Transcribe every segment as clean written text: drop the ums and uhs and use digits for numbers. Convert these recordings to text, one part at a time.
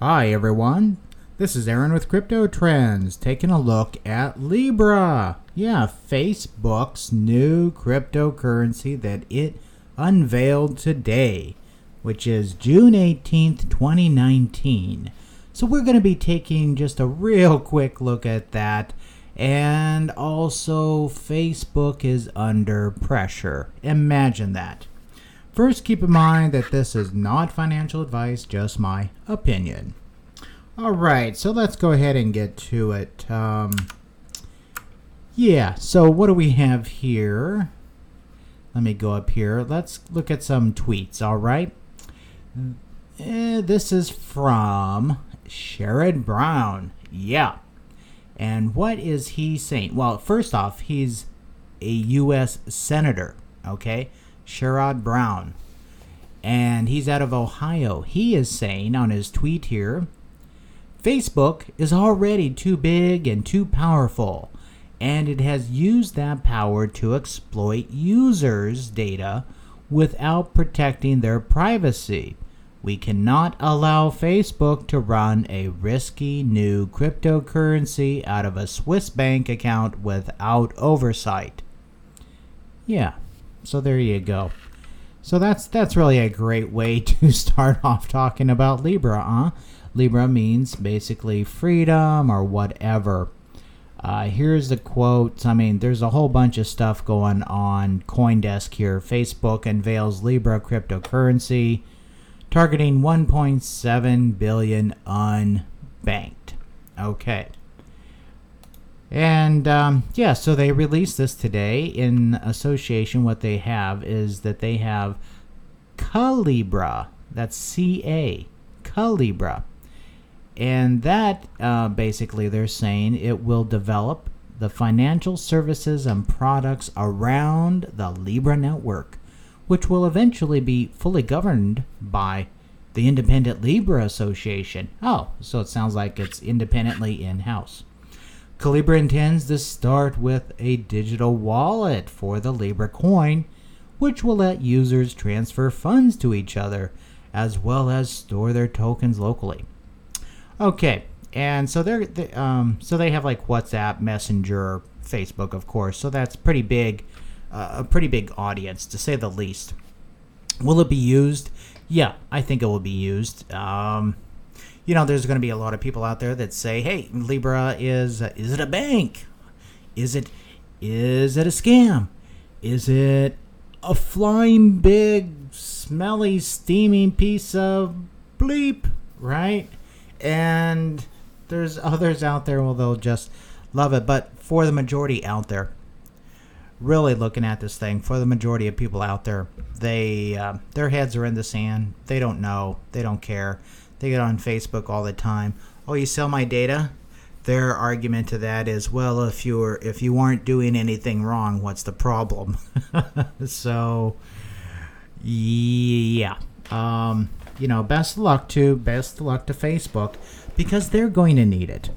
Hi everyone, this is Aaron with Crypto Trends, taking a look at Libra. Yeah, Facebook's new cryptocurrency that it unveiled today, which is June 18th, 2019. So we're going to be taking just a real quick look at that. And also, Facebook is under pressure. Imagine that. First, keep in mind that this is not financial advice, just my opinion. All right, so let's go ahead and get to it. So what do we have here? Let me go up here. Let's look at some tweets, all right? This is from Sherrod Brown. Yeah. And what is he saying? Well, first off, he's a U.S. senator, okay? Sherrod Brown, and he's out of Ohio. He is saying on his tweet here, Facebook is already too big and too powerful, and it has used that power to exploit users' data without protecting their privacy. We cannot allow Facebook to run a risky new cryptocurrency out of a Swiss bank account without oversight. Yeah. So there you go. So that's really a great way to start off talking about Libra, huh? Libra means basically freedom or whatever. Here's the quote. I mean, there's a whole bunch of stuff going on CoinDesk here. Facebook unveils Libra cryptocurrency, targeting 1.7 billion unbanked. Okay. And so they released this today in association. What they have is that they have Calibra. That's C-A, Calibra. And that basically they're saying it will develop the financial services and products around the Libra network, which will eventually be fully governed by the Independent Libra Association. Oh, so it sounds like it's independently in-house. Calibra intends to start with a digital wallet for the Libra coin, which will let users transfer funds to each other, as well as store their tokens locally. Okay, and so they have like WhatsApp, Messenger, Facebook, of course. So that's pretty big, a pretty big audience, to say the least. Will it be used? Yeah, I think it will be used. There's going to be a lot of people out there that say, "Hey, Libra is it a bank? Is it a scam? Is it a flying big, smelly, steaming piece of bleep?" Right? And there's others out there, well, they'll just love it. But for the majority out there, really looking at this thing, for the majority of people out there, they their heads are in the sand. They don't know. They don't care. They get on Facebook all the time. "Oh, you sell my data?" Their argument to that is, well, if you aren't doing anything wrong, what's the problem? So, yeah. Best of luck to Facebook, because they're going to need it.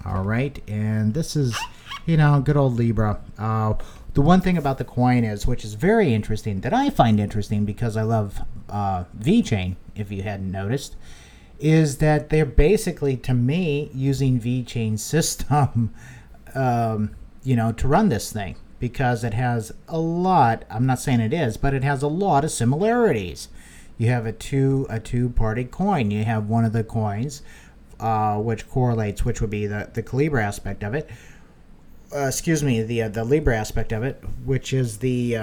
All right, and this is, good old Libra. The one thing about the coin is, which is very interesting, that I find interesting because I love VeChain, if you hadn't noticed, is that they're basically, to me, using VeChain system, to run this thing, because it has a lot. I'm not saying it is, but it has a lot of similarities. You have a two-party coin. You have one of the coins, which correlates, which would be the Calibra aspect of it. The Libra aspect of it, which is the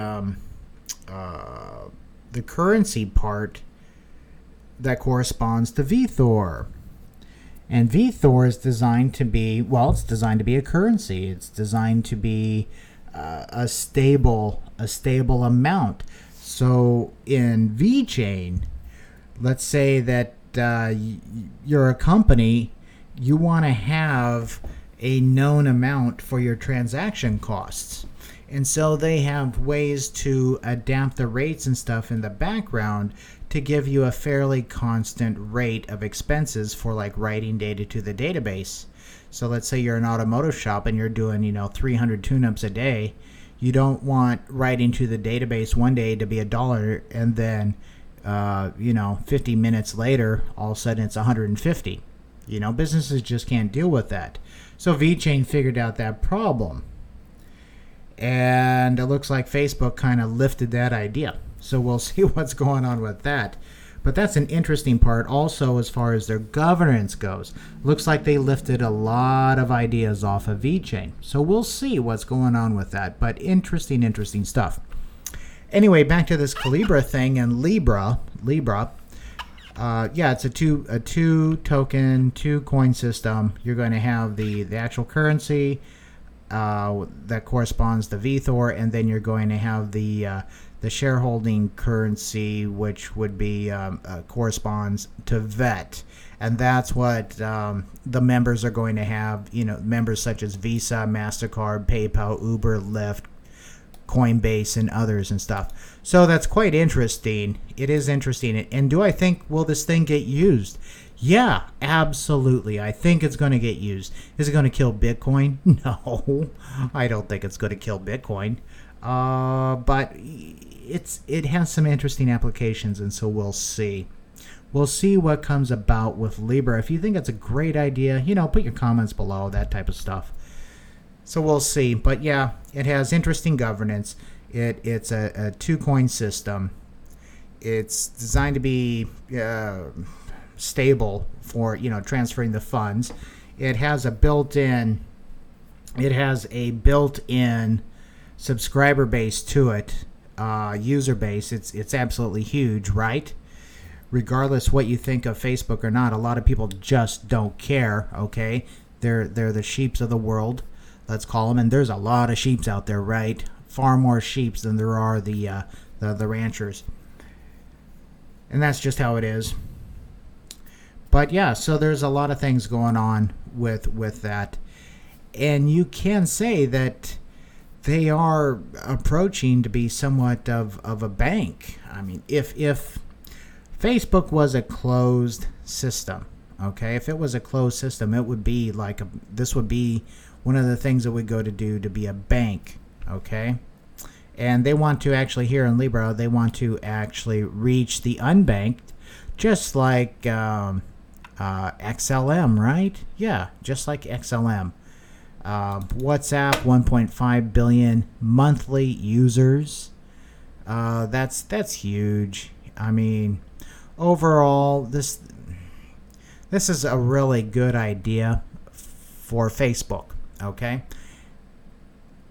currency part that corresponds to VeThor. And VeThor is designed to be, a currency. It's designed to be a stable amount. So in VeChain, let's say that you're a company, you want to have a known amount for your transaction costs. And so they have ways to adapt the rates and stuff in the background to give you a fairly constant rate of expenses for like writing data to the database. So let's say you're an automotive shop and you're doing, 300 tune-ups a day. You don't want writing to the database one day to be $1 and then 50 minutes later, all of a sudden it's 150. Businesses just can't deal with that. So VeChain figured out that problem. And it looks like Facebook kind of lifted that idea. So we'll see what's going on with that. But that's an interesting part also as far as their governance goes. Looks like they lifted a lot of ideas off of VeChain. So we'll see what's going on with that. But interesting stuff. Anyway, back to this Calibra thing and Libra. It's a two token, 2 coin system. You're going to have the actual currency that corresponds to VeThor, and then you're going to have the shareholding currency, which would be corresponds to VET, and that's what the members are going to have. Members such as Visa, MasterCard, PayPal, Uber, Lyft, Coinbase, and others and stuff. So that's quite interesting. It is interesting. And do I think, will this thing get used? Yeah, absolutely. I think it's going to get used. Is it going to kill Bitcoin? No, I don't think it's going to kill Bitcoin. But it has some interesting applications, and so we'll see. We'll see what comes about with Libra. If you think it's a great idea, put your comments below, that type of stuff. So we'll see. But yeah, it has interesting governance. It's a 2-coin system. It's designed to be stable for transferring the funds. It has a built-in subscriber base to it, user base. It's absolutely huge, right? Regardless what you think of Facebook or not, a lot of people just don't care. Okay, they're the sheeps of the world, let's call them, and there's a lot of sheeps out there, right? Far more sheeps than there are the ranchers, and that's just how it is. But yeah, so there's a lot of things going on with that, and you can say that they are approaching to be somewhat of a bank. I mean, if Facebook was a closed system, okay, if it was a closed system, it would be like this would be one of the things that we go to do to be a bank, okay? And they want to actually, here in Libra, they want to actually reach the unbanked, just like XLM, right? Yeah, just like XLM. WhatsApp, 1.5 billion monthly users. That's huge. I mean, overall, this is a really good idea for Facebook. Okay,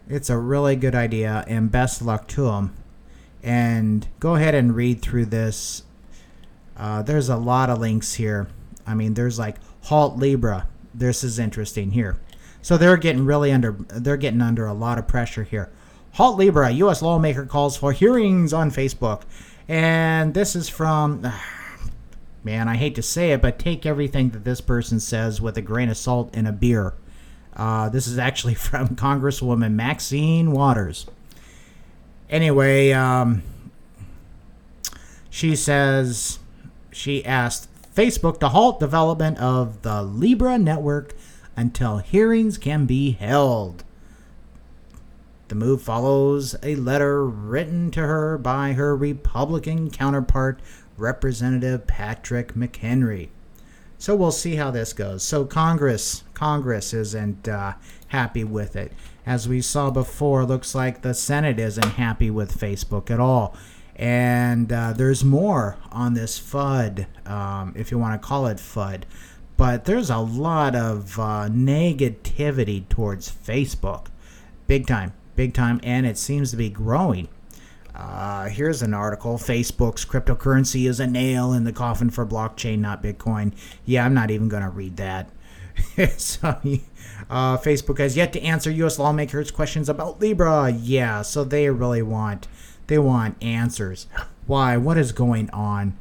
it's a really good idea, and best luck to them. And go ahead and read through this. There's a lot of links here. I mean, there's like Halt Libra. This is interesting here. So they're getting under a lot of pressure here. Halt Libra, U.S. lawmaker calls for hearings on Facebook. And this is from, man, I hate to say it, but take everything that this person says with a grain of salt and a beer. This is actually from Congresswoman Maxine Waters. Anyway, she asked Facebook to halt development of the Libra network until hearings can be held. The move follows a letter written to her by her Republican counterpart, Representative Patrick McHenry. So we'll see how this goes. So Congress isn't happy with it. As we saw before, looks like the Senate isn't happy with Facebook at all. And there's more on this FUD, if you want to call it FUD. But there's a lot of negativity towards Facebook. Big time, and it seems to be growing. Here's an article. Facebook's cryptocurrency is a nail in the coffin for blockchain, not Bitcoin. Yeah, I'm not even going to read that. So, Facebook has yet to answer U.S. lawmakers' questions about Libra. Yeah, so they really want answers. Why? What is going on?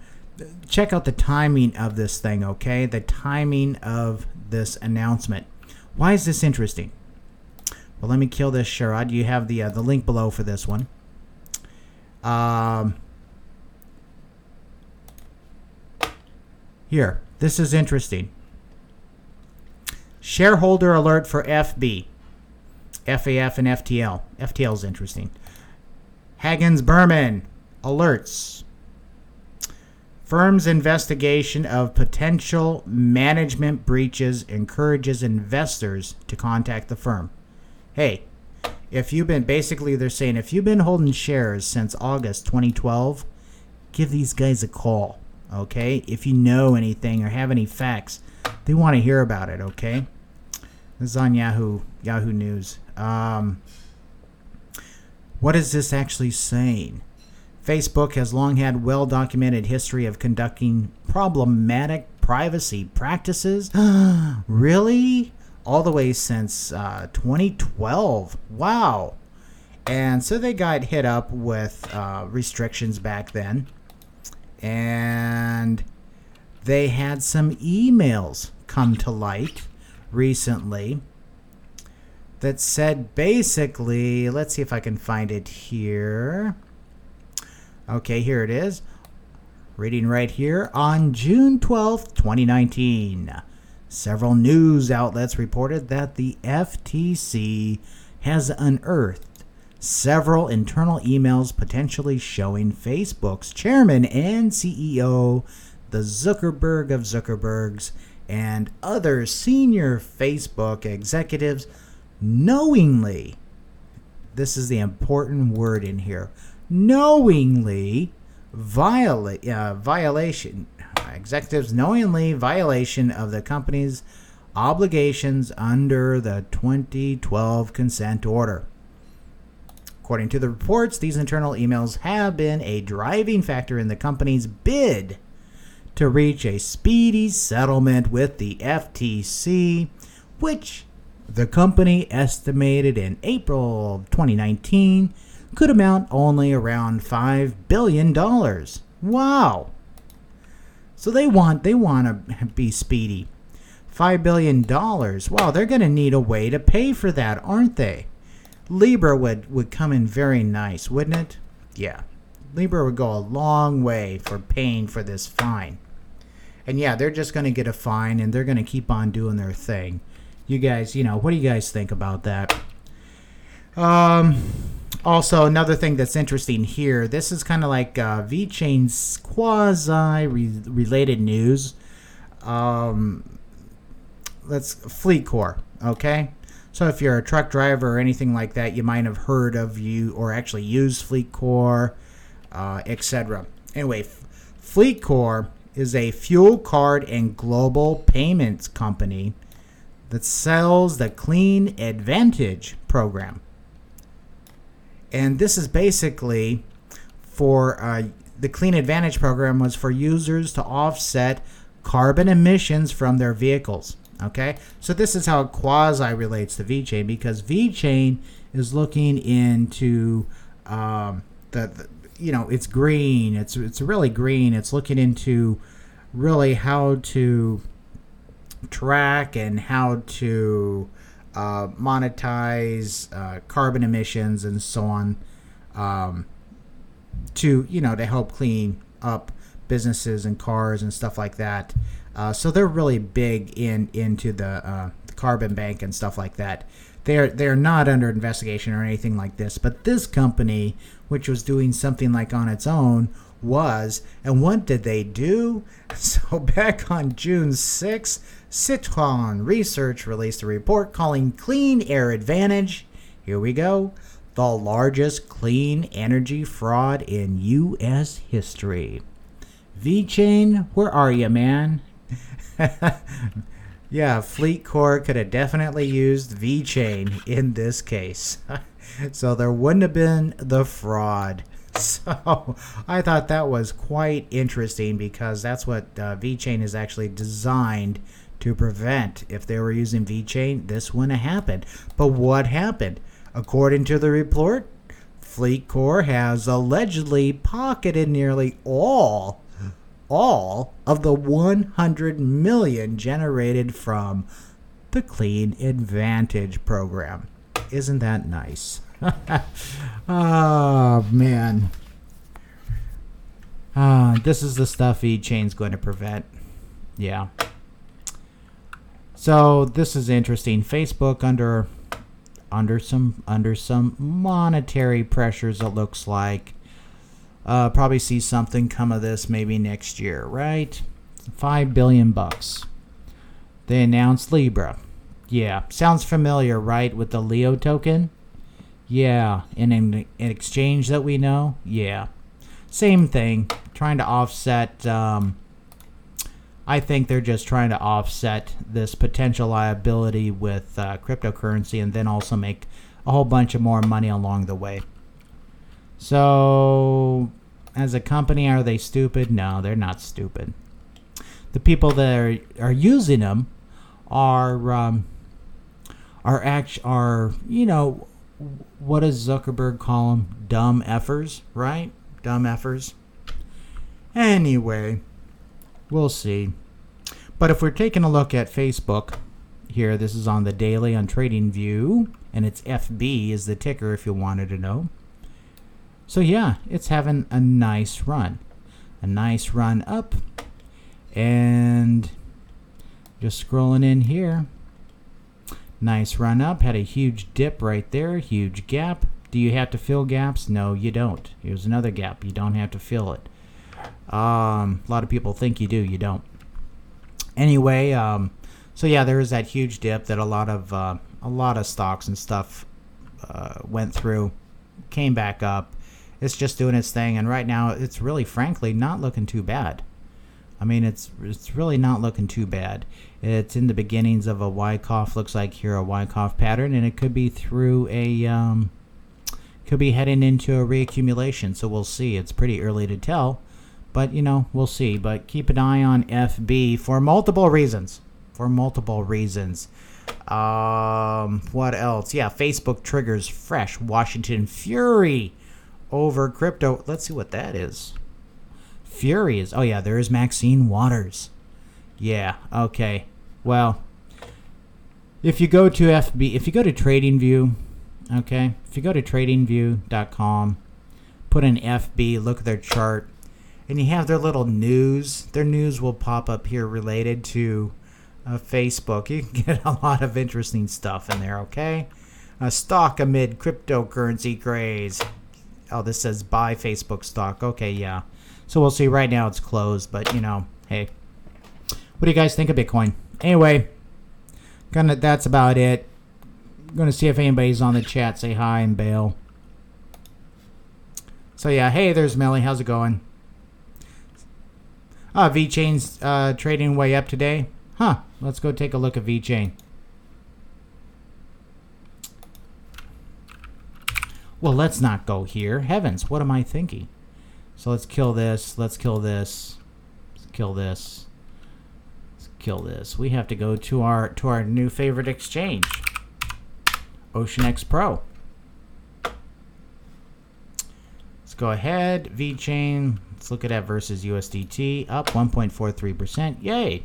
Check out the timing of this thing, okay? The timing of this announcement. Why is this interesting? Well, let me kill this Sherrod. You have the link below for this one. Here, this is interesting. Shareholder alert for FB, FAF, and FTL. FTL is interesting. Hagens Berman alerts. Firm's investigation of potential management breaches encourages investors to contact the firm. Hey, if you've been, basically they're saying, if you've been holding shares since August 2012, give these guys a call, okay? If you know anything or have any facts, they want to hear about it, okay? This is on Yahoo News. What is this actually saying? Facebook has long had well-documented history of conducting problematic privacy practices. Really? All the way since 2012. Wow. And so they got hit up with restrictions back then. And they had some emails come to light recently that said basically, let's see if I can find it here. Okay, here it is. Reading right here. On June 12th, 2019, several news outlets reported that the FTC has unearthed several internal emails potentially showing Facebook's chairman and CEO, the Zuckerberg of Zuckerbergs, and other senior Facebook executives knowingly, this is the important word in here, knowingly executives knowingly violation of the company's obligations under the 2012 consent order. According to the reports, these internal emails have been a driving factor in the company's bid to reach a speedy settlement with the FTC, which the company estimated in April of 2019 could amount only around $5 billion. Wow. So they want to be speedy. $5 billion. Wow, they're going to need a way to pay for that, aren't they? Libra would come in very nice, wouldn't it? Yeah. Libra would go a long way for paying for this fine. And yeah, they're just going to get a fine and they're going to keep on doing their thing. You guys, what do you guys think about that? Also, another thing that's interesting here, this is kind of like VeChain's quasi-related news. Let's FleetCor, okay? So if you're a truck driver or anything like that, you might have heard of or actually used FleetCor, etc. Anyway, FleetCor is a fuel card and global payments company that sells the Clean Advantage program. And this is basically for the Clean Advantage program was for users to offset carbon emissions from their vehicles. Okay, so this is how it quasi relates to VeChain, because VeChain is looking into it's green. It's really green. It's looking into really how to track and how to monetize carbon emissions and so on, to help clean up businesses and cars and stuff like that. So they're really big into the carbon bank and stuff like that. They're not under investigation or anything like this, but this company, which was doing something like on its own, was. And what did they do? So back on June 6th, Citron Research released a report calling Clean Air Advantage, here we go, the largest clean energy fraud in U.S. history. VeChain, where are you, man? Yeah, FleetCor could have definitely used VeChain in this case. So there wouldn't have been the fraud. So I thought that was quite interesting, because that's what VeChain is actually designed to prevent. If they were using VeChain, this wouldn't have happened. But what happened? According to the report, FleetCor has allegedly pocketed nearly all of the $100 million generated from the Clean Advantage program. Isn't that nice? Oh, man. This is the stuff VeChain's going to prevent. Yeah. So this is interesting. Facebook under some monetary pressures, it looks like. Probably see something come of this maybe next year, right? $5 billion bucks. They announced Libra. Yeah, sounds familiar, right? With the Leo token. Yeah, in an exchange that we know. Yeah, same thing. Trying to offset. I think they're just trying to offset this potential liability with cryptocurrency, and then also make a whole bunch of more money along the way. So, as a company, are they stupid? No, they're not stupid. The people that are using them are you know, what does Zuckerberg call them? Dumb effers, right? Dumb effers. Anyway, we'll see. But if we're taking a look at Facebook here, this is on the daily on TradingView, and it's FB is the ticker if you wanted to know. So yeah, it's having a nice run. A nice run up. And just scrolling in here. Nice run up. Had a huge dip right there. Huge gap. Do you have to fill gaps? No, you don't. Here's another gap. You don't have to fill it. A lot of people think you do. You don't. Anyway, so yeah, there is that huge dip that a lot of stocks and stuff went through. Came back up. It's just doing its thing, and right now it's really, frankly, not looking too bad. I mean, it's really not looking too bad. It's in the beginnings of a Wyckoff, looks like here a Wyckoff pattern, and it could be through a could be heading into a reaccumulation. So we'll see. It's pretty early to tell, but you know, we'll see. But keep an eye on FB for multiple reasons. For multiple reasons. What else? Yeah, Facebook triggers fresh Washington fury over crypto. Let's see what that is. Fury is, oh yeah, there is Maxine Waters. Yeah, okay. Well, if you go to FB, if you go to TradingView, okay, if you go to tradingview.com, put in FB, look at their chart, and you have their little news. Their news will pop up here related to Facebook. You can get a lot of interesting stuff in there, okay? Stock amid cryptocurrency craze. Oh, this says buy Facebook stock. Okay, yeah. So we'll see. Right now it's closed, but you know, hey. What do you guys think of Bitcoin? Anyway, that's about it. I'm gonna see if anybody's on the chat. Say hi and bail. So yeah, hey, there's Melly. How's it going? VeChain's trading way up today. Huh. Let's go take a look at VeChain. Well, let's not go here. Heavens, what am I thinking? So let's kill this. Let's kill this. Let's kill this. Let's kill this. We have to go to our new favorite exchange, OceanX Pro. Let's go ahead. VeChain. Let's look at that versus USDT. Up 1.43%. Yay.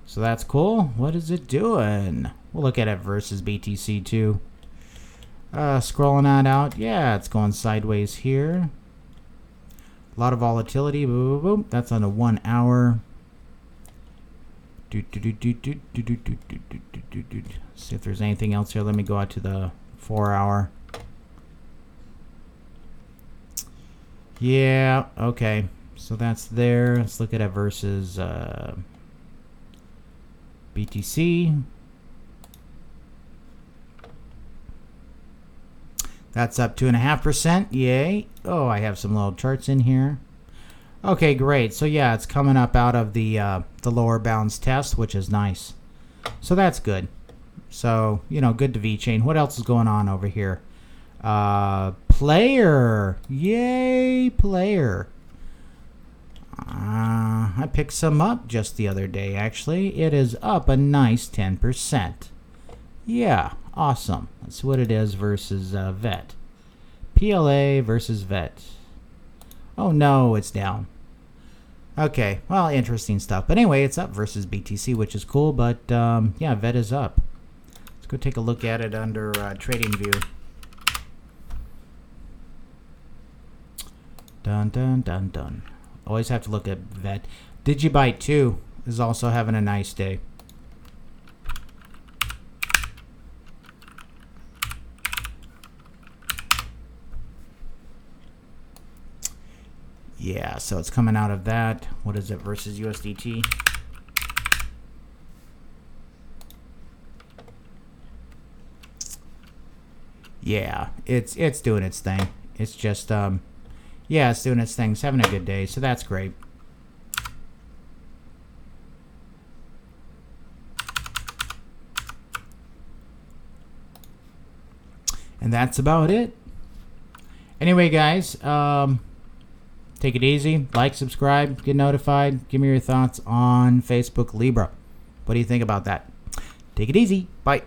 So that's cool. What is it doing? We'll look at it versus BTC too. Scrolling that out. Yeah, it's going sideways here. A lot of volatility. Boom, boom, boom. That's on a 1 hour. See if there's anything else here. Let me go out to the 4 hour. Yeah, okay. So that's there. Let's look at it versus BTC. That's up 2.5%. Yay. Oh, I have some little charts in here. Okay, great. So yeah, it's coming up out of the lower bounds test, which is nice. So that's good. So, you know, good to VeChain. What else is going on over here? Player. Yay, Player. I picked some up just the other day, actually. It is up a nice 10%. Yeah, awesome. That's what it is versus VET. PLA versus VET. Oh no, it's down. Okay, well, interesting stuff. But anyway, it's up versus BTC, which is cool. But yeah, VET is up. Let's go take a look at it under TradingView. Dun dun dun dun. Always have to look at VET. Digibyte 2 is also having a nice day. Yeah, so it's coming out of that. What is it versus USDT? Yeah, it's doing its thing. It's just yeah, it's doing its thing. It's having a good day, so that's great. And that's about it. Anyway, guys, take it easy. Like, subscribe, get notified. Give me your thoughts on Facebook Libra. What do you think about that? Take it easy. Bye.